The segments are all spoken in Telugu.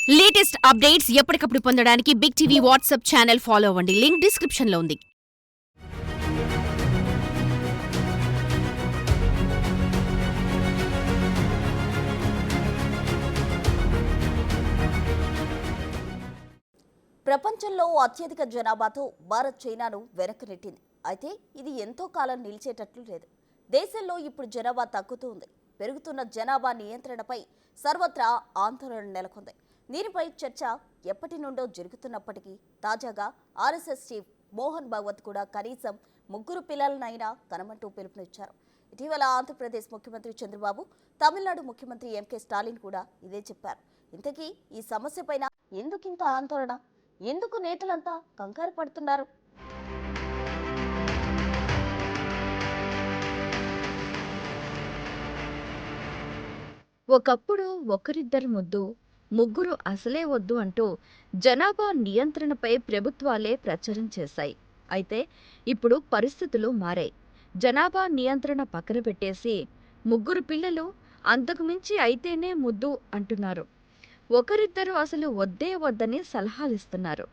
లేటెస్ట్ అప్డేట్స్ ఎప్పటికప్పుడు పొందడానికి big TV WhatsApp channel follow అవ్వండి. లింక్ డిస్క్రిప్షన్ లో ఉంది. ప్రపంచంలో అత్యధిక జనాభాతో భారత్ చైనాను వెనక్కి నెట్టింది. అయితే ఇది ఎంతో కాలం నిలిచేటట్లు లేదు. దేశంలో ఇప్పుడు జనాభా తగ్గుతూ ఉంది. పెరుగుతున్న జనాభా నియంత్రణపై సర్వత్రా ఆందోళన నెలకొంది. దీనిపై చర్చ ఎప్పటి నుండో జరుగుతున్నప్పటికీ తాజాగా ఆర్ఎస్ఎస్ చీఫ్ మోహన్ భగవత్ కూడా కనీసం 3 పిల్లలనైనా కనమంటూ పిలుపునిచ్చారు. ఇటీవల ఆంధ్రప్రదేశ్ ముఖ్యమంత్రి చంద్రబాబు, తమిళనాడు ముఖ్యమంత్రి ఎంకే స్టాలిన్ కూడా ఇదే చెప్పారు. ఇంతకీ ఈ సమస్యపైన ఎందుకింత ఆందోళన? ఎందుకు నేతలంతా కంగారు పడుతున్నారు? ఒకప్పుడు ఒకరిద్దరు ముద్దు, ముగ్గురు అసలే వద్దు అంటూ జనాభా నియంత్రణపై ప్రభుత్వాలే ప్రచారం చేశాయి. అయితే ఇప్పుడు పరిస్థితులు మారాయి. జనాభా నియంత్రణ పక్కన పెట్టేసి 3 పిల్లలు, అంతకు మించి అయితేనే ముద్దు అంటున్నారు. ఒకరిద్దరు అసలు వద్దే వద్దని సలహాలిస్తున్నారు.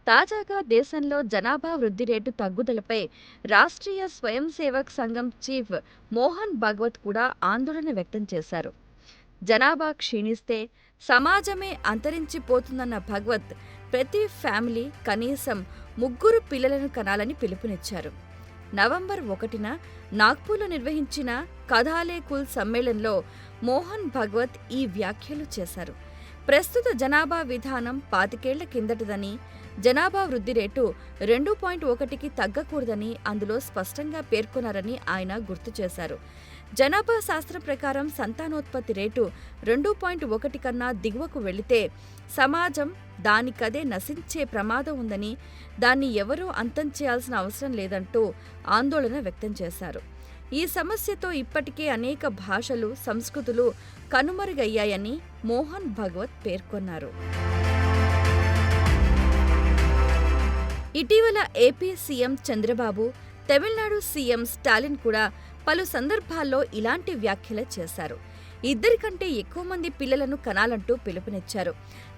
తాజాగా దేశంలో జనాభా వృద్ధి రేటు తగ్గుదలపై రాష్ట్రీయ స్వయం సేవక్ సంఘం చీఫ్ మోహన్ భగవత్ కూడా ఆందోళన వ్యక్తం చేశారు. జనాభా క్షీణిస్తే సమాజమే అంతరించిపోతుందన్న భగవత్ ప్రతి ఫ్యామిలీ కనీసం 3 పిల్లలను కనాలని పిలుపునిచ్చారు. నవంబర్ 1న నాగ్పూర్లో నిర్వహించిన కథాలే కుల్ సమ్మేళనంలో మోహన్ భగవత్ ఈ వ్యాఖ్యలు చేశారు. ప్రస్తుత జనాభా విధానం 25 ఏళ్ల కిందటిదని, జనాభా వృద్ధి రేటు 2.1కి తగ్గకూడదని అందులో స్పష్టంగా పేర్కొన్నారని ఆయన గుర్తు చేశారు. జనాభా శాస్త్రం ప్రకారం సంతానోత్పత్తి రేటు 2.1 కన్నా దిగువకు వెళితే సమాజం దానికదే నశించే ప్రమాదం ఉందని, దాన్ని ఎవరూ అంతం చేయాల్సిన అవసరం లేదంటూ ఆందోళన వ్యక్తం చేశారు. ఈ సమస్యతో ఇప్పటికే అనేక భాషలు, సంస్కృతులు కనుమరుగయ్యాయని మోహన్ భగవత్ పేర్కొన్నారు. ఇటీవల AP CM Chandrababu, Tamil Nadu CM Stalin కూడా పలు సందర్భాల్లో ఇలాంటి వ్యాఖ్యలు చేశారు. 2 కంటే ఎక్కువ మంది పిల్లలను కనాలంటూ పిలుపునిచ్చారు.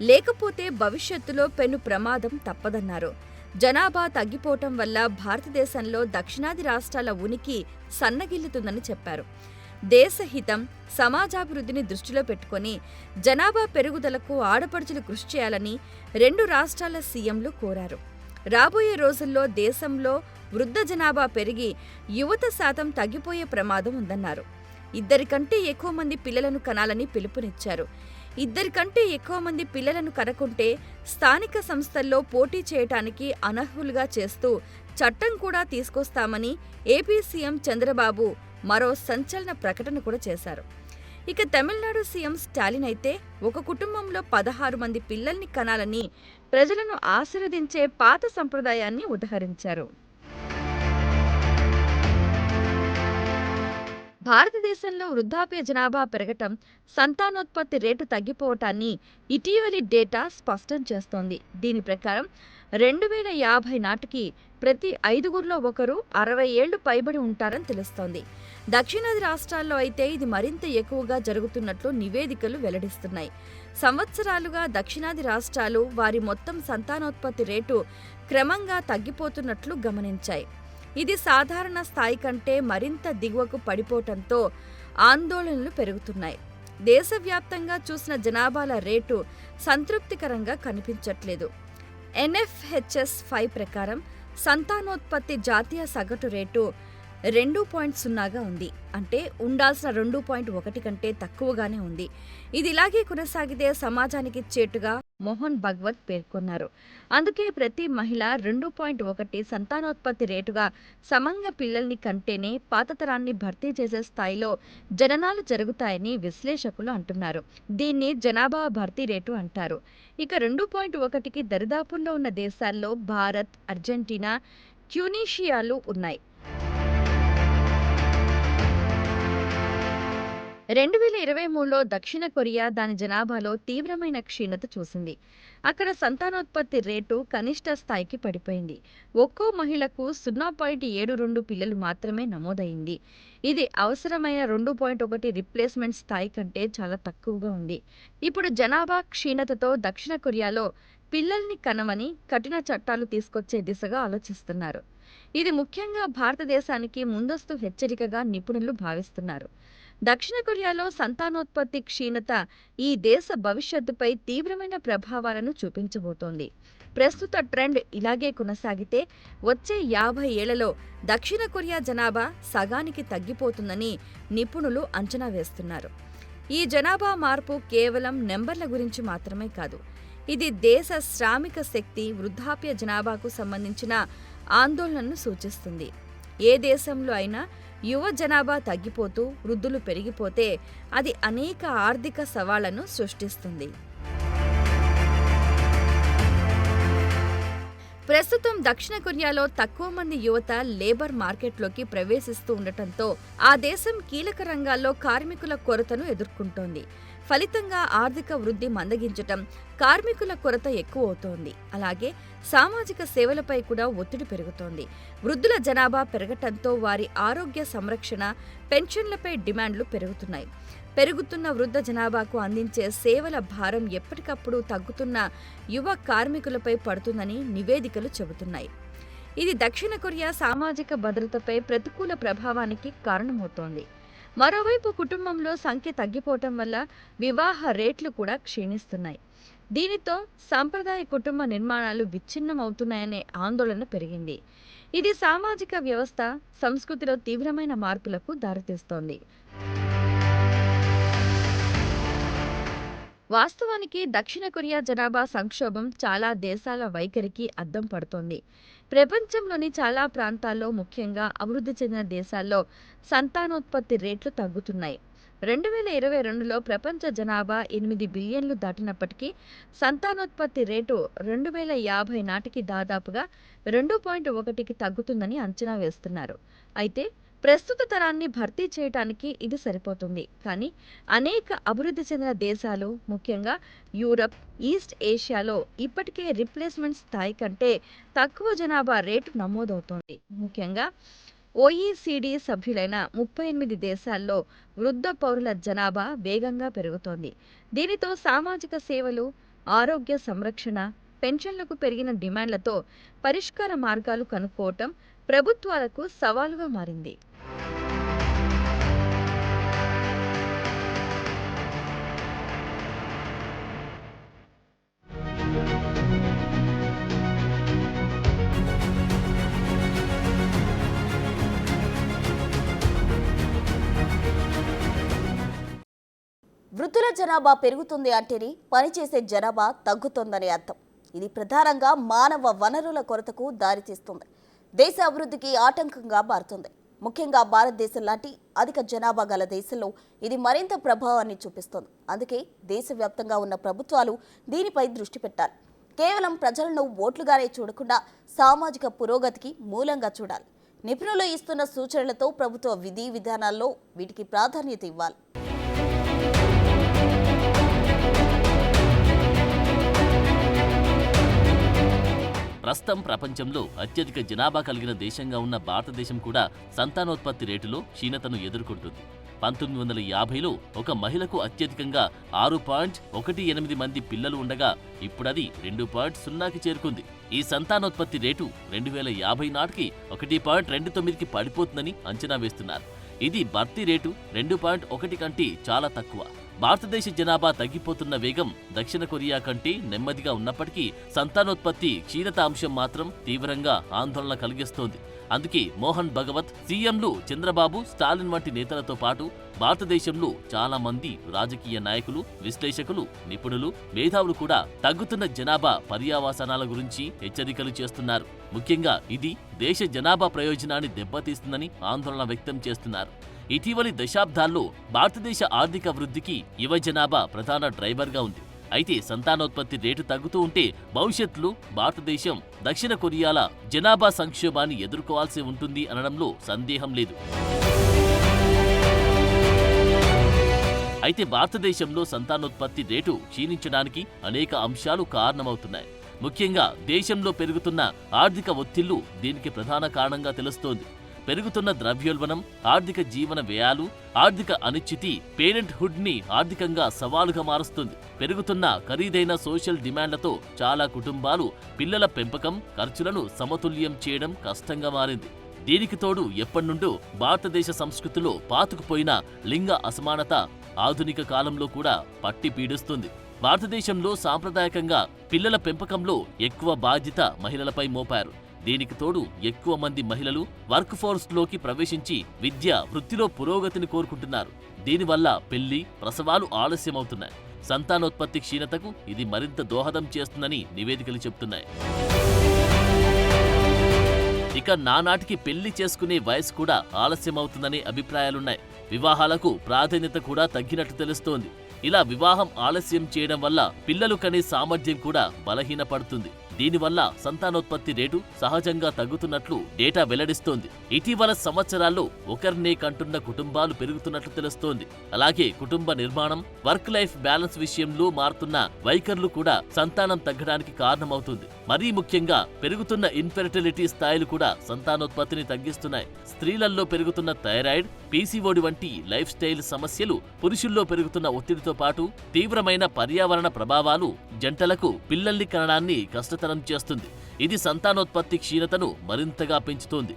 లేకపోతే భవిష్యత్తులో పెను ప్రమాదం తప్పదన్నారు. జనాభా తగ్గిపోవటం వల్ల భారతదేశంలో దక్షిణాది రాష్ట్రాల ఉనికి సన్నగిల్లుతుందని చెప్పారు. దేశహితం, సమాజాభివృద్ధిని దృష్టిలో పెట్టుకుని జనాభా పెరుగుదలకు ఆడపడుచులు కృషి చేయాలని 2 రాష్ట్రాల సీఎంలు కోరారు. రాబోయే రోజుల్లో దేశంలో వృద్ధ జనాభా పెరిగి యువత శాతం తగ్గిపోయే ప్రమాదం ఉందన్నారు. 2 కంటే ఎక్కువ మంది పిల్లలను కనాలని పిలుపునిచ్చారు. 2 కంటే ఎక్కువ మంది పిల్లలను కనకుంటే స్థానిక సంస్థల్లో పోటీ చేయటానికి అనర్హులుగా చేస్తూ చట్టం కూడా తీసుకొస్తామని ఏపీ సీఎం చంద్రబాబు మరో సంచలన ప్రకటన కూడా చేశారు. ఇక తమిళనాడు సీఎం స్టాలిన్ అయితే ఒక కుటుంబంలో 16 మంది పిల్లల్ని కనాలని ప్రజలను ఆశీర్వదించే పాత సంప్రదాయాన్ని ఉదహరించారు. భారతదేశంలో వృద్ధాప్య జనాభా పెరగటం, సంతానోత్పత్తి రేటు తగ్గిపోవటాన్ని ఇటీవలి డేటా స్పష్టం చేస్తోంది. దీని ప్రకారం 2050 నాటికి ప్రతి 5గురిలో ఒకరు 60 ఏళ్లు పైబడి ఉంటారని తెలుస్తోంది. దక్షిణాది రాష్ట్రాల్లో అయితే ఇది మరింత ఎక్కువగా జరుగుతున్నట్లు నివేదికలు వెల్లడిస్తున్నాయి. సంవత్సరాలుగా దక్షిణాది రాష్ట్రాలు వారి మొత్తం సంతానోత్పత్తి రేటు క్రమంగా తగ్గిపోతున్నట్లు గమనించాయి. ఇది సాధారణ స్థాయి కంటే మరింత దిగువకు పడిపోవటంతో ఆందోళనలు పెరుగుతున్నాయి. దేశవ్యాప్తంగా చూసిన జనాభాల రేటు సంతృప్తికరంగా కనిపించట్లేదు. NFHS 5 ప్రకారం సంతానోత్పత్తి జాతీయ సగటు రేటు 2.0గా ఉంది. అంటే ఉండాల్సిన 2.1 కంటే తక్కువగానే ఉంది. ఇది ఇలాగే కొనసాగితే సమాజానికి చేటుగా మోహన్ భగవత్ పేర్కొన్నారు. అందుకే ప్రతి మహిళ 2.1 సంతానోత్పత్తి రేటుగా సమంగా పిల్లల్ని కంటేనే పాతతరాన్ని భర్తీ చేసే స్థాయిలో జననాలు జరుగుతాయని విశ్లేషకులు అంటున్నారు. దీన్ని జనాభా భర్తీ రేటు అంటారు. ఇక 2.1కి దరిదాపుల్లో ఉన్న దేశాల్లో భారత్, అర్జెంటీనా, ట్యునీషియాలు ఉన్నాయి. 2023లో దక్షిణ కొరియా దాని జనాభాలో తీవ్రమైన క్షీణత చూసింది. అక్కడ సంతానోత్పత్తి రేటు కనిష్ట స్థాయికి పడిపోయింది. ఒక్కో మహిళకు 0.72 పిల్లలు మాత్రమే నమోదైంది. ఇది అవసరమైన 2.1 రిప్లేస్మెంట్ స్థాయి కంటే చాలా తక్కువగా ఉంది. ఇప్పుడు జనాభా క్షీణతతో దక్షిణ కొరియాలో పిల్లల్ని కనమని కఠిన చట్టాలు తీసుకొచ్చే దిశగా ఆలోచిస్తున్నారు. ఇది ముఖ్యంగా భారతదేశానికి ముందస్తు హెచ్చరికగా నిపుణులు భావిస్తున్నారు. దక్షిణ కొరియాలో సంతానోత్పత్తి క్షీణత ఈ దేశ భవిష్యత్తుపై తీవ్రమైన ప్రభావాలను చూపించబోతోంది. ప్రస్తుత ట్రెండ్ ఇలాగే కొనసాగితే వచ్చే 50 ఏళ్లలో దక్షిణ కొరియా జనాభా సగానికి తగ్గిపోతుందని నిపుణులు అంచనా వేస్తున్నారు. ఈ జనాభా మార్పు కేవలం నెంబర్ల గురించి మాత్రమే కాదు. ఇది దేశ శ్రామిక శక్తి, వృద్ధాప్య జనాభాకు సంబంధించిన ఆందోళనను సూచిస్తుంది. ఏ దేశంలో అయినా యువ జనాభా తగ్గిపోతూ వృద్ధులు పెరిగిపోతే అది అనేక ఆర్థిక సవాళ్లను సృష్టిస్తుంది. ప్రస్తుతం దక్షిణ కొరియాలో తక్కువ మంది యువత లేబర్ మార్కెట్లోకి ప్రవేశిస్తూ ఉండటంతో ఆ దేశం కీలక రంగాల్లో కార్మికుల కొరతను ఎదుర్కొంటోంది. ఫలితంగా ఆర్థిక వృద్ధి మందగించటం, కార్మికుల కొరత ఎక్కువ అవుతోంది. అలాగే సామాజిక సేవలపై కూడా ఒత్తిడి పెరుగుతోంది. వృద్ధుల జనాభా పెరగటంతో వారి ఆరోగ్య సంరక్షణ, పెన్షన్లపై డిమాండ్లు పెరుగుతున్నాయి. పెరుగుతున్న వృద్ధ జనాభాకు అందించే సేవల భారం ఎప్పటికప్పుడు తగ్గుతున్న యువ కార్మికులపై పడుతుందని నివేదికలు చెబుతున్నాయి. ఇది దక్షిణ కొరియా సామాజిక భద్రతపై ప్రతికూల ప్రభావానికి కారణమవుతోంది. మరోవైపు కుటుంబంలో సంఖ్య తగ్గిపోవటం వల్ల వివాహ రేట్లు కూడా క్షీణిస్తున్నాయి. దీనితో సాంప్రదాయ కుటుంబ నిర్మాణాలు విచ్ఛిన్నమవుతున్నాయనే ఆందోళన పెరిగింది. ఇది సామాజిక వ్యవస్థ, సంస్కృతిలో తీవ్రమైన మార్పులకు దారితీస్తోంది. వాస్తవానికి దక్షిణ కొరియా జనాభా సంక్షోభం చాలా దేశాల వైఖరికి అద్దం పడుతోంది. ప్రపంచంలోని చాలా ప్రాంతాల్లో, ముఖ్యంగా అభివృద్ధి చెందిన దేశాల్లో సంతానోత్పత్తి రేట్లు తగ్గుతున్నాయి. 2022లో ప్రపంచ జనాభా 8 బిలియన్లు దాటినప్పటికీ సంతానోత్పత్తి రేటు 2050 నాటికి దాదాపుగా 2.1కి తగ్గుతుందని అంచనా వేస్తున్నారు. అయితే ప్రస్తుత తరాన్ని భర్తీ చేయడానికి ఇది సరిపోతుంది. కానీ అనేక అభివృద్ధి చెందిన దేశాలు, ముఖ్యంగా యూరప్, ఈస్ట్ ఏషియాలో ఇప్పటికే రిప్లేస్మెంట్ స్థాయి కంటే తక్కువ జనాభా రేటు నమోదవుతోంది. ముఖ్యంగా OECD సభ్యులైన 38 దేశాల్లో వృద్ధ పౌరుల జనాభా వేగంగా పెరుగుతోంది. దీనితో సామాజిక సేవలు, ఆరోగ్య సంరక్షణ, పెన్షన్లకు పెరిగిన డిమాండ్లతో పరిష్కార మార్గాలు కనుక్కోవటం ప్రభుత్వాలకు సవాలుగా మారింది. వృద్ధుల జనాభా పెరుగుతుంది అంటేనే పనిచేసే జనాభా తగ్గుతోందని అర్థం. ఇది ప్రధానంగా మానవ వనరుల కొరతకు దారితీస్తుంది. దేశ అభివృద్ధికి ఆటంకంగా మారుతుంది. ముఖ్యంగా భారతదేశం లాంటి అధిక జనాభా గల దేశంలో ఇది మరింత ప్రభావాన్ని చూపిస్తోంది. అందుకే దేశవ్యాప్తంగా ఉన్న ప్రభుత్వాలు దీనిపై దృష్టి పెట్టాలి. కేవలం ప్రజలను ఓట్లుగానే చూడకుండా సామాజిక పురోగతికి మూలంగా చూడాలి. నిపుణులు ఇస్తున్న సూచనలతో ప్రభుత్వ విధి విధానాల్లో వీటికి ప్రాధాన్యత ఇవ్వాలి. ప్రస్తుతం ప్రపంచంలో అత్యధిక జనాభా కలిగిన దేశంగా ఉన్న భారతదేశం కూడా సంతానోత్పత్తి రేటులో క్షీణతను ఎదుర్కొంటుంది. 1950లో ఒక మహిళకు అత్యధికంగా 6.18 మంది పిల్లలు ఉండగా ఇప్పుడది 2.0కి చేరుకుంది. ఈ సంతానోత్పత్తి రేటు 2050 నాటికి 1.29కి పడిపోతుందని అంచనా వేస్తున్నారు. ఇది భర్తీ రేటు 2.1 కంటే చాలా తక్కువ. భారతదేశ జనాభా తగ్గిపోతున్న వేగం దక్షిణ కొరియా కంటే నెమ్మదిగా ఉన్నప్పటికీ సంతానోత్పత్తి క్షీణత అంశం మాత్రం తీవ్రంగా ఆందోళన కలిగిస్తోంది. అందుకే మోహన్ భగవత్, సీఎంలు చంద్రబాబు, స్టాలిన్ వంటి నేతలతో పాటు భారతదేశంలో చాలా మంది రాజకీయ నాయకులు, విశ్లేషకులు, నిపుణులు, మేధావులు కూడా తగ్గుతున్న జనాభా పర్యావసానాల గురించి హెచ్చరికలు చేస్తున్నారు. ముఖ్యంగా ఇది దేశ జనాభా ప్రయోజనాన్ని దెబ్బతీస్తుందని ఆందోళన వ్యక్తం చేస్తున్నారు. ఇటీవలి దశాబ్దాల్లో భారతదేశ ఆర్థిక వృద్ధికి యువ జనాభా ప్రధాన డ్రైవర్గా ఉంది. అయితే సంతానోత్పత్తి రేటు తగ్గుతూ ఉంటే భవిష్యత్తులో భారతదేశం దక్షిణ కొరియాల జనాభా సంక్షోభాన్ని ఎదుర్కోవాల్సి ఉంటుంది అనడంలో సందేహం లేదు. అయితే భారతదేశంలో సంతానోత్పత్తి రేటు క్షీణించడానికి అనేక అంశాలు కారణమవుతున్నాయి. ముఖ్యంగా దేశంలో పెరుగుతున్న ఆర్థిక ఒత్తిళ్లు దీనికి ప్రధాన కారణంగా తెలుస్తోంది. పెరుగుతున్న ద్రవ్యోల్బణం, ఆర్థిక జీవన వ్యయాలు, ఆర్థిక అనిశ్చితి పేరెంట్ హుడ్ ని ఆర్థికంగా సవాలుగా మారుస్తుంది. పెరుగుతున్న ఖరీదైన సోషల్ డిమాండ్లతో చాలా కుటుంబాలు పిల్లల పెంపకం ఖర్చులను సమతుల్యం చేయడం కష్టంగా మారింది. దీనికి తోడు ఎప్పటినుండో భారతదేశ సంస్కృతిలో పాతుకుపోయిన లింగ అసమానత ఆధునిక కాలంలో కూడా పట్టి పీడిస్తుంది. భారతదేశంలో సాంప్రదాయకంగా పిల్లల పెంపకంలో ఎక్కువ బాధ్యత మహిళలపై మోపారు. దీనికి తోడు ఎక్కువ మంది మహిళలు వర్క్ ఫోర్స్ లోకి ప్రవేశించి విద్య, వృత్తిలో పురోగతిని కోరుకుంటున్నారు. దీనివల్ల పెళ్లి, ప్రసవాలు ఆలస్యమవుతున్నాయి. సంతానోత్పత్తి క్షీణతకు ఇది మరింత దోహదం చేస్తుందని నివేదికలు చెబుతున్నాయి. ఇక నానాటికి పెళ్లి చేసుకునే వయసు కూడా ఆలస్యమవుతుందనే అభిప్రాయాలున్నాయి. వివాహాలకు ప్రాధాన్యత కూడా తగ్గినట్టు తెలుస్తోంది. ఇలా వివాహం ఆలస్యం చేయడం వల్ల పిల్లలు కనే సామర్థ్యం కూడా బలహీనపడుతుంది. దీనివల్ల సంతానోత్పత్తి రేటు సహజంగా తగ్గుతున్నట్లు డేటా వెల్లడిస్తోంది. ఇటీవల సంవత్సరాల్లో ఒకరినే కంటున్న కుటుంబాలు పెరుగుతున్నట్లు తెలుస్తోంది. అలాగే కుటుంబ నిర్మాణం, వర్క్ లైఫ్ బ్యాలెన్స్ విషయంలో మారుతున్న వైఖరులు కూడా సంతానం తగ్గడానికి కారణమవుతుంది. మరీ ముఖ్యంగా పెరుగుతున్న ఇన్ఫెర్టిలిటీ స్థాయిలు కూడా సంతానోత్పత్తిని తగ్గిస్తున్నాయి. స్త్రీలలో పెరుగుతున్న థైరాయిడ్, పీసీఓడి వంటి లైఫ్ స్టైల్ సమస్యలు, పురుషుల్లో పెరుగుతున్న ఒత్తిడితో పాటు తీవ్రమైన పర్యావరణ ప్రభావాలు జంటలకు పిల్లల్ని కనడాన్ని కష్టతరం చేస్తుంది. ఇది సంతానోత్పత్తి క్షీణతను మరింతగా పెంచుతోంది.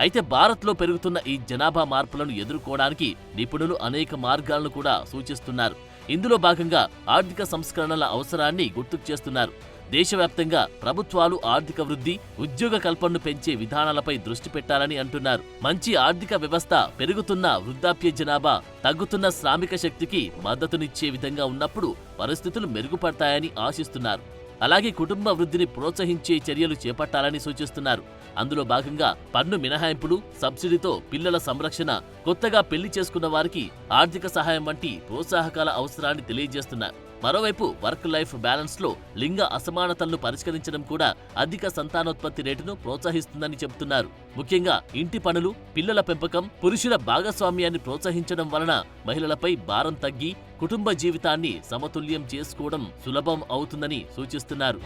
అయితే భారత్లో పెరుగుతున్న ఈ జనాభా మార్పులను ఎదుర్కోవడానికి నిపుణులు అనేక మార్గాలను కూడా సూచిస్తున్నారు. ఇందులో భాగంగా ఆర్థిక సంస్కరణల అవసరాన్ని గుర్తుకు చేస్తున్నారు. దేశవ్యాప్తంగా ప్రభుత్వాలు ఆర్థిక వృద్ధి, ఉద్యోగ కల్పనను పెంచే విధానాలపై దృష్టి పెట్టాలని అంటున్నారు. మంచి ఆర్థిక వ్యవస్థ, పెరుగుతున్న వృద్ధాప్య జనాభా, తగ్గుతున్న శ్రామిక శక్తికి మద్దతునిచ్చే విధంగా ఉన్నప్పుడు పరిస్థితులు మెరుగుపడతాయని ఆశిస్తున్నారు. అలాగే కుటుంబ వృద్ధిని ప్రోత్సహించే చర్యలు చేపట్టాలని సూచిస్తున్నారు. అందులో భాగంగా పన్ను మినహాయింపులు, సబ్సిడీతో పిల్లల సంరక్షణ, కొత్తగా పెళ్లి చేసుకున్న వారికి ఆర్థిక సహాయం వంటి ప్రోత్సాహకాల అవసరాన్ని తెలియజేస్తున్నారు. మరోవైపు వర్క్ లైఫ్ బ్యాలెన్స్ లో లింగ అసమానతలను పరిష్కరించడం కూడా అధిక సంతానోత్పత్తి రేటును ప్రోత్సహిస్తుందని చెబుతున్నారు. ముఖ్యంగా ఇంటి పనులు, పిల్లల పెంపకం, పురుషుల భాగస్వామ్యాన్ని ప్రోత్సహించడం వలన మహిళలపై భారం తగ్గి కుటుంబ జీవితాన్ని సమతుల్యం చేసుకోవడం సులభం అవుతుందని సూచిస్తున్నారు.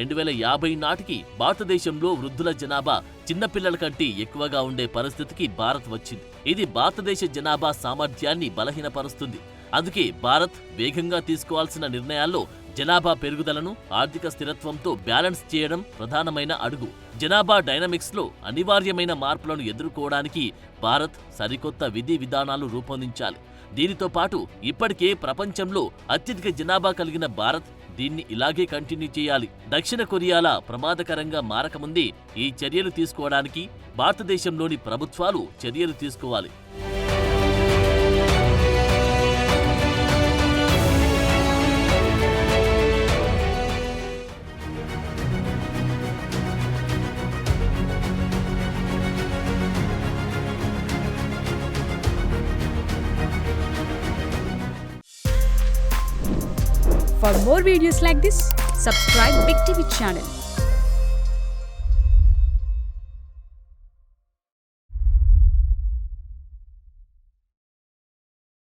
2050 నాటికి భారతదేశంలో వృద్ధుల జనాభా చిన్నపిల్లల కంటే ఎక్కువగా ఉండే పరిస్థితికి భారత్ వచ్చింది. ఇది భారతదేశ జనాభా సామర్థ్యాన్ని బలహీనపరుస్తుంది. అందుకే భారత్ వేగంగా తీసుకోవాల్సిన నిర్ణయాల్లో జనాభా పెరుగుదలను ఆర్థిక స్థిరత్వంతో బ్యాలెన్స్ చేయడం ప్రధానమైన అడుగు. జనాభా డైనమిక్స్ లో అనివార్యమైన మార్పులను ఎదుర్కోవడానికి భారత్ సరికొత్త విధి విధానాలు రూపొందించాలి. దీనితో పాటు ఇప్పటికే ప్రపంచంలో అత్యధిక జనాభా కలిగిన భారత్ దీన్ని ఇలాగే కంటిన్యూ చేయాలి. దక్షిణ కొరియాలా ప్రమాదకరంగా మారకముందే ఈ చర్యలు తీసుకోవడానికి భారతదేశంలోని ప్రభుత్వాలు చర్యలు తీసుకోవాలి. For more videos like this, subscribe Big TV channel.